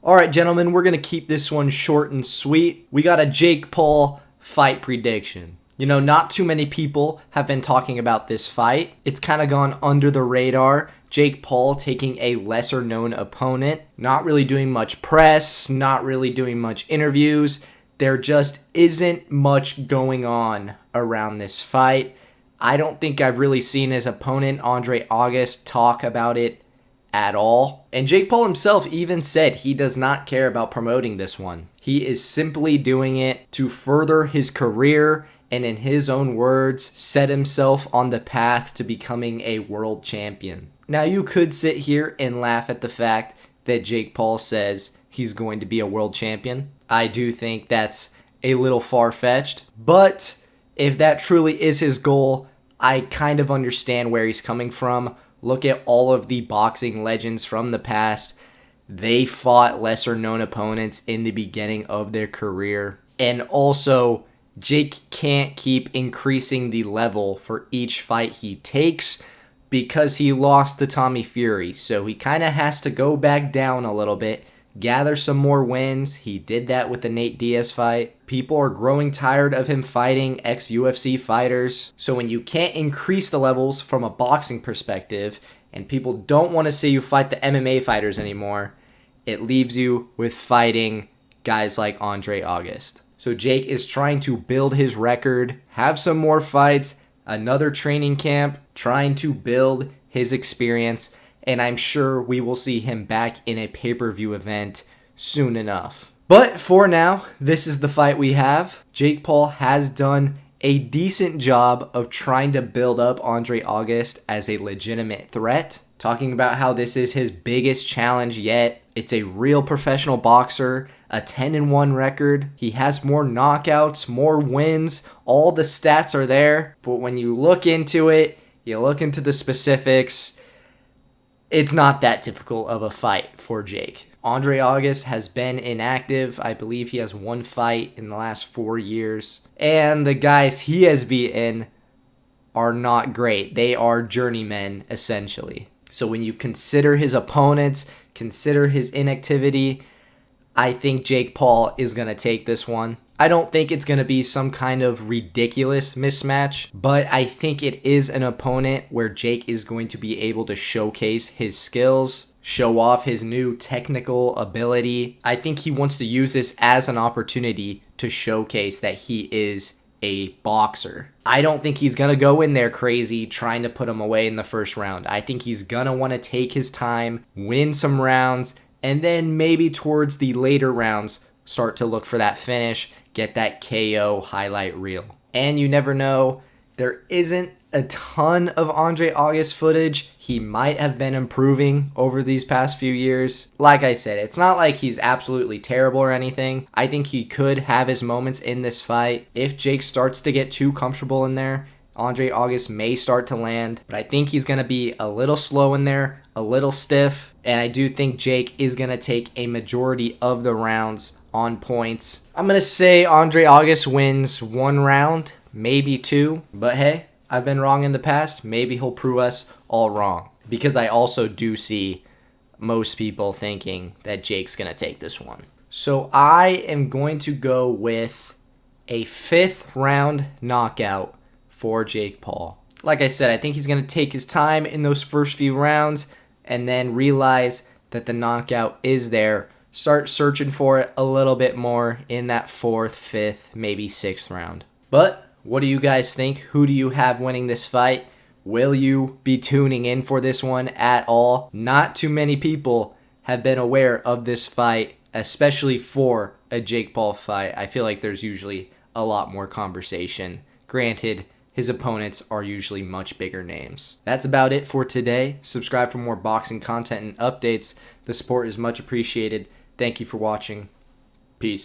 All right, gentlemen, we're going to keep this one short and sweet. We got a Jake Paul fight prediction. Not too many people have been talking about this fight. It's kind of gone under the radar. Jake Paul taking a lesser known opponent, not really doing much press, not really doing much interviews. There just isn't much going on around this fight. I don't think I've really seen his opponent, Andre August, talk about it at all. And Jake Paul himself even said he does not care about promoting this one. He is simply doing it to further his career and, in his own words, set himself on the path to becoming a world champion. Now, you could sit here and laugh at the fact that Jake Paul says he's going to be a world champion. I do think that's a little far-fetched, but if that truly is his goal, I kind of understand where he's coming from. Look at all of the boxing legends from the past. They fought lesser known opponents in the beginning of their career. And also, Jake can't keep increasing the level for each fight he takes because he lost to Tommy Fury. So he kind of has to go back down a little bit, gather some more wins. He did that with the Nate Diaz fight. People are growing tired of him fighting ex-UFC fighters. So when you can't increase the levels from a boxing perspective and people don't want to see you fight the MMA fighters anymore, it leaves you with fighting guys like Andre August. So Jake is trying to build his record, have some more fights, another training camp, trying to build his experience, and I'm sure we will see him back in a pay-per-view event soon enough. But for now, this is the fight we have. Jake Paul has done a decent job of trying to build up Andre August as a legitimate threat, talking about how this is his biggest challenge yet. It's a real professional boxer, a 10-1 record. He has more knockouts, more wins. All the stats are there. But when you look into it, you look into the specifics, it's not that difficult of a fight for Jake. Andre August has been inactive. I believe he has one fight in the last 4 years. And the guys he has beaten are not great. They are journeymen, essentially. So when you consider his opponents, consider his inactivity, I think Jake Paul is going to take this one. I don't think it's going to be some kind of ridiculous mismatch, but I think it is an opponent where Jake is going to be able to showcase his skills, show off his new technical ability. I think he wants to use this as an opportunity to showcase that he is a boxer. I don't think he's going to go in there crazy trying to put him away in the first round. I think he's going to want to take his time, win some rounds, and then maybe towards the later rounds start to look for that finish, get that KO highlight reel. And you never know, there isn't a ton of Andre August footage. He might have been improving over these past few years. Like I said, it's not like he's absolutely terrible or anything. I think he could have his moments in this fight. If Jake starts to get too comfortable in there, Andre August may start to land, but I think he's going to be a little slow in there, a little stiff, and I do think Jake is going to take a majority of the rounds on points. I'm going to say Andre August wins 1 round, maybe 2, but hey, I've been wrong in the past. Maybe he'll prove us all wrong, because I also do see most people thinking that Jake's going to take this one. So I am going to go with a 5th round knockout for Jake Paul. Like I said, I think he's going to take his time in those first few rounds and then realize that the knockout is there. Start searching for it a little bit more in that 4th, 5th, maybe 6th round. But what do you guys think? Who do you have winning this fight? Will you be tuning in for this one at all? Not too many people have been aware of this fight, especially for a Jake Paul fight. I feel like there's usually a lot more conversation. Granted, his opponents are usually much bigger names. That's about it for today. Subscribe for more boxing content and updates. The support is much appreciated. Thank you for watching. Peace.